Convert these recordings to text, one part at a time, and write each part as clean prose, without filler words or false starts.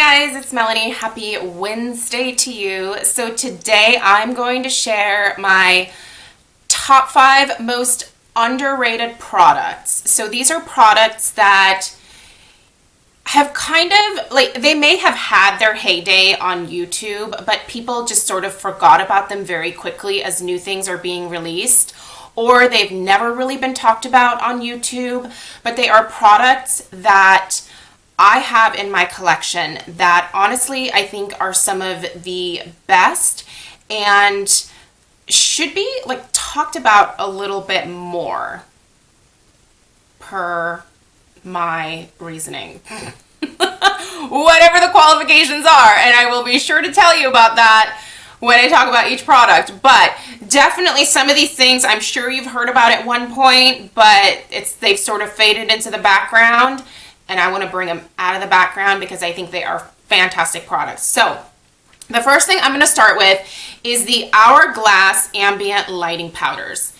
guys, it's Melanie. Happy Wednesday to you. So today I'm going to share my top 5 most underrated products. So these are products that have kind of, like, they may have had their heyday on YouTube, but people just sort of forgot about them very quickly as new things are being released, or they've never really been talked about on YouTube, but they are products that I have in my collection that honestly I think are some of the best and should be like talked about a little bit more per my reasoning. Whatever the qualifications are, and I will be sure to tell you about that when I talk about each product. But definitely some of these things I'm sure you've heard about at one point, but they've sort of faded into the background. And I want to bring them out of the background because I think they are fantastic products. So the first thing I'm going to start with is the Hourglass ambient lighting powders.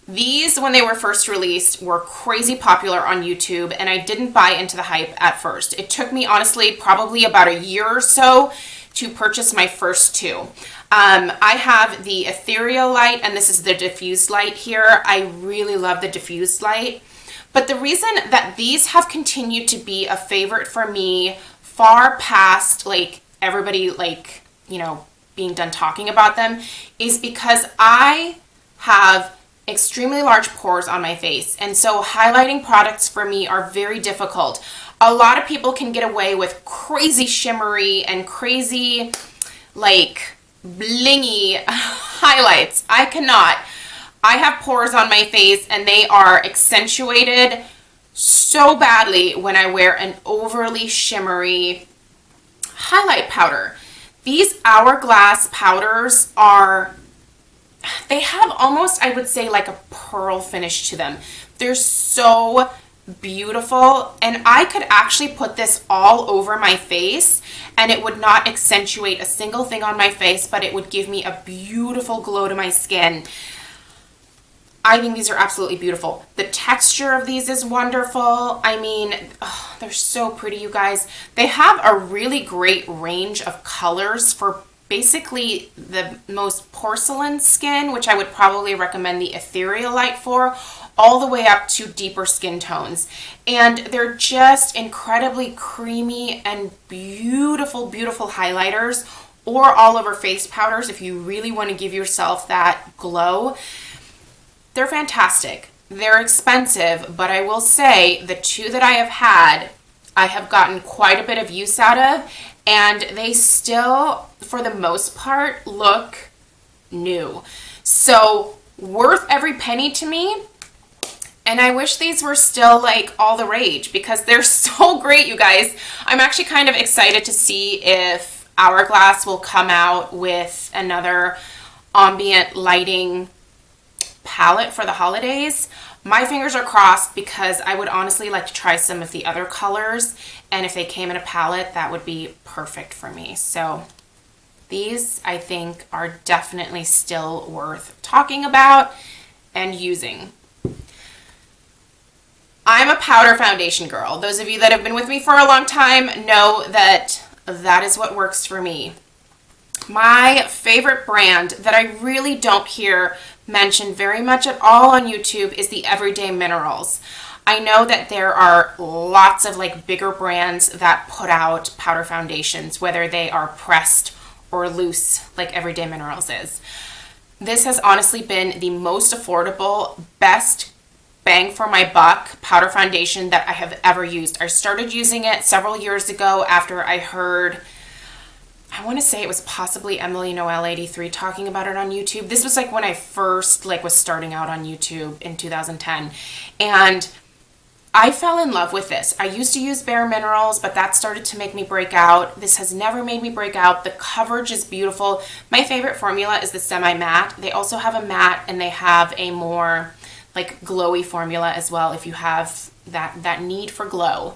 These, when they were first released, were crazy popular on YouTube, and I didn't buy into the hype at first. It took me, honestly, probably about a year or so to purchase my first two. I have the ethereal light, and this is the diffused light here. I really love the diffused light. But the reason that these have continued to be a favorite for me far past like everybody like, you know, being done talking about them is because I have extremely large pores on my face. And so highlighting products for me are very difficult. A lot of people can get away with crazy shimmery and crazy like blingy highlights. I cannot. I have pores on my face and they are accentuated so badly when I wear an overly shimmery highlight powder. These Hourglass powders they have almost, I would say, like a pearl finish to them. They're so beautiful, and I could actually put this all over my face and it would not accentuate a single thing on my face, but it would give me a beautiful glow to my skin. I think these are absolutely beautiful. The texture of these is wonderful. I mean, they're so pretty, you guys. They have a really great range of colors for basically the most porcelain skin, which I would probably recommend the ethereal light for, all the way up to deeper skin tones. And they're just incredibly creamy and beautiful, beautiful highlighters or all over face powders if you really want to give yourself that glow. They're fantastic. They're expensive, but I will say the two that I have had, I have gotten quite a bit of use out of, and they still, for the most part, look new. So worth every penny to me. And I wish these were still like all the rage because they're so great, you guys. I'm actually kind of excited to see if Hourglass will come out with another ambient lighting palette for the holidays. My fingers are crossed because I would honestly like to try some of the other colors, and if they came in a palette, that would be perfect for me. So these, I think, are definitely still worth talking about and using. I'm a powder foundation girl. Those of you that have been with me for a long time know that that is what works for me. My favorite brand that I really don't hear mentioned very much at all on YouTube is the Everyday Minerals. I know that there are lots of like bigger brands that put out powder foundations, whether they are pressed or loose like Everyday Minerals is. This has honestly been the most affordable, best bang for my buck powder foundation that I have ever used. I started using it several years ago after I heard, I want to say it was possibly Emily Noel 83 talking about it on YouTube. This was like when I first was starting out on YouTube in 2010, and I fell in love with this. I used to use Bare Minerals, but that started to make me break out. This has never made me break out. The coverage is beautiful. My favorite formula is the semi-matte. They also have a matte, and they have a more like glowy formula as well if you have that need for glow.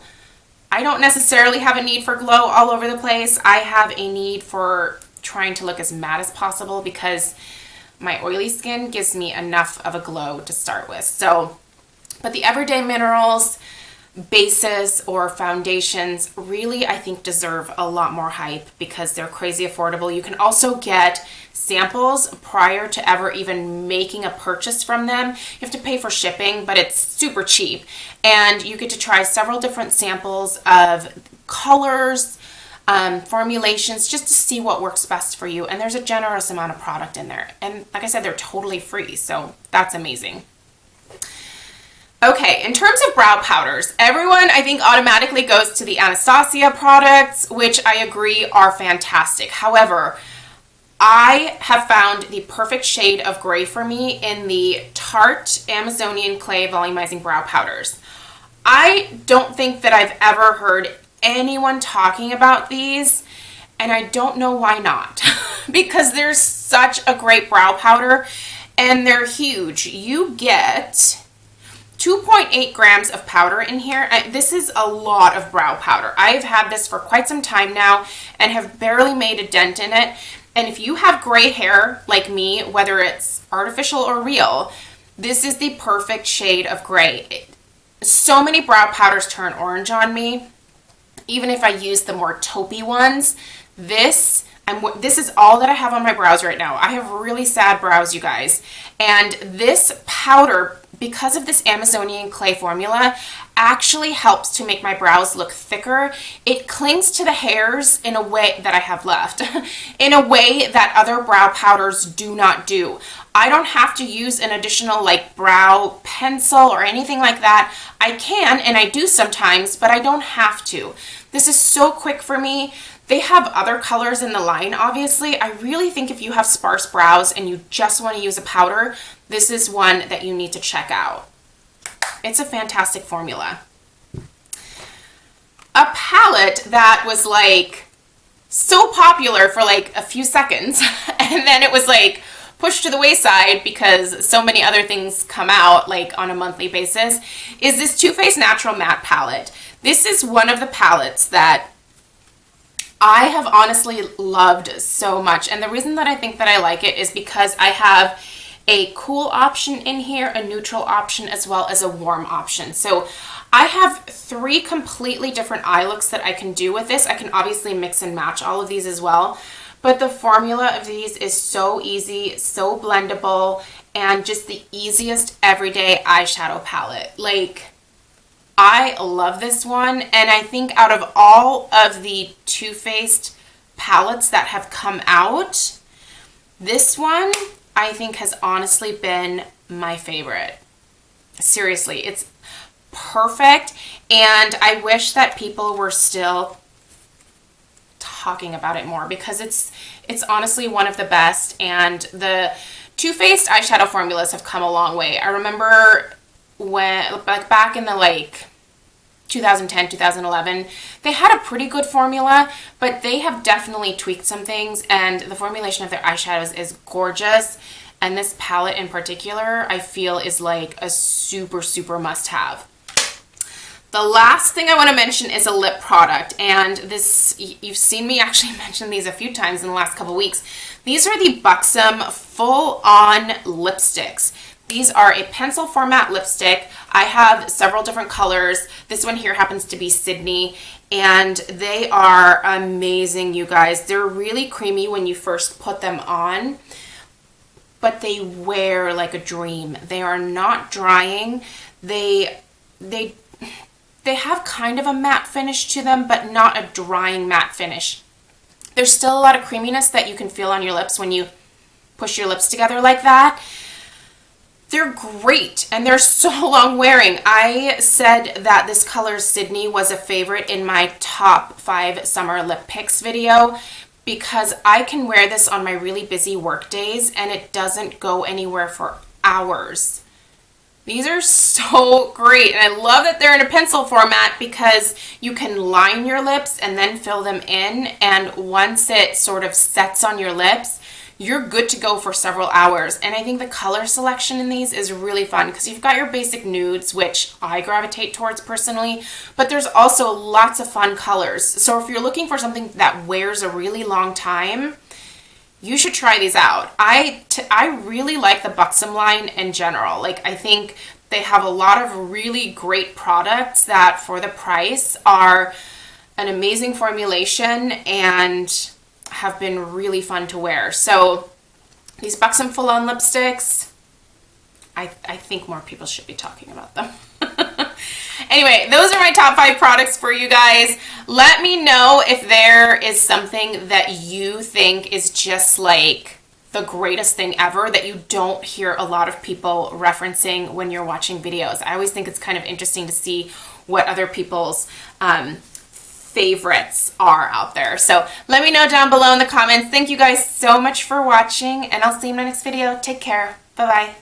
I don't necessarily have a need for glow all over the place. I have a need for trying to look as matte as possible because my oily skin gives me enough of a glow to start with. So, but the Everyday Minerals, bases or foundations really, I think, deserve a lot more hype because they're crazy affordable. You can also get samples prior to ever even making a purchase from them. You have to pay for shipping, but it's super cheap. And you get to try several different samples of colors, formulations, just to see what works best for you. And there's a generous amount of product in there. And like I said, they're totally free, so that's amazing. Okay, in terms of brow powders, everyone I think automatically goes to the Anastasia products, which I agree are fantastic. However, I have found the perfect shade of gray for me in the Tarte Amazonian Clay Volumizing Brow Powders. I don't think that I've ever heard anyone talking about these, and I don't know why not. Because they're such a great brow powder, and they're huge. You get 2.8 grams of powder in here. This is a lot of brow powder. I've had this for quite some time now and have barely made a dent in it. And if you have gray hair like me, whether it's artificial or real, this is the perfect shade of gray. So many brow powders turn orange on me, even if I use the more taupey ones. This is all that I have on my brows right now. I have really sad brows, you guys. And this powder, because of this Amazonian clay formula, actually helps to make my brows look thicker. It clings to the hairs in a way that I have left, in a way that other brow powders do not do. I don't have to use an additional like brow pencil or anything like that. I can, and I do sometimes, but I don't have to. This is so quick for me. They have other colors in the line, obviously. I really think if you have sparse brows and you just want to use a powder, this is one that you need to check out. It's a fantastic formula. A palette that was like so popular for like a few seconds and then it was like pushed to the wayside because so many other things come out like on a monthly basis is this Too Faced Natural Matte Palette. This is one of the palettes that I have honestly loved so much. And the reason that I think that I like it is because I have a cool option in here, a neutral option, as well as a warm option. So I have 3 completely different eye looks that I can do with this. I can obviously mix and match all of these as well. But the formula of these is so easy, so blendable, and just the easiest everyday eyeshadow palette. Like, I love this one, and I think out of all of the Too Faced palettes that have come out, this one I think has honestly been my favorite. Seriously, it's perfect, and I wish that people were still talking about it more because it's honestly one of the best, and the Too Faced eyeshadow formulas have come a long way. I remember when, like back in the like 2010, 2011, they had a pretty good formula, but they have definitely tweaked some things, and the formulation of their eyeshadows is gorgeous. And this palette in particular, I feel is like a super, super must-have. The last thing I want to mention is a lip product, and this, you've seen me actually mention these a few times in the last couple weeks. These are the Buxom Full-On Lipsticks. These are a pencil format lipstick. I have several different colors. This one here happens to be Sydney, and they are amazing, you guys. They're really creamy when you first put them on, but they wear like a dream. They are not drying. They have kind of a matte finish to them, but not a drying matte finish. There's still a lot of creaminess that you can feel on your lips when you push your lips together like that. They're great, and they're so long wearing. I said that this color Sydney was a favorite in my top 5 summer lip picks video because I can wear this on my really busy work days and it doesn't go anywhere for hours. These are so great, and I love that they're in a pencil format because you can line your lips and then fill them in, and once it sort of sets on your lips, you're good to go for several hours. And I think the color selection in these is really fun because you've got your basic nudes, which I gravitate towards personally, but there's also lots of fun colors. So if you're looking for something that wears a really long time, you should try these out. I really like the Buxom line in general. Like, I think They have a lot of really great products that for the price are an amazing formulation and have been really fun to wear. So these Buxom Full On lipsticks, I think more people should be talking about them. Anyway, those are my top 5 products for you guys. Let me know if there is something that you think is just like the greatest thing ever that you don't hear a lot of people referencing when you're watching videos. I always think it's kind of interesting to see what other people's favorites are out there. So let me know down below in the comments. Thank you guys so much for watching, and I'll see you in my next video. Take care. Bye-bye.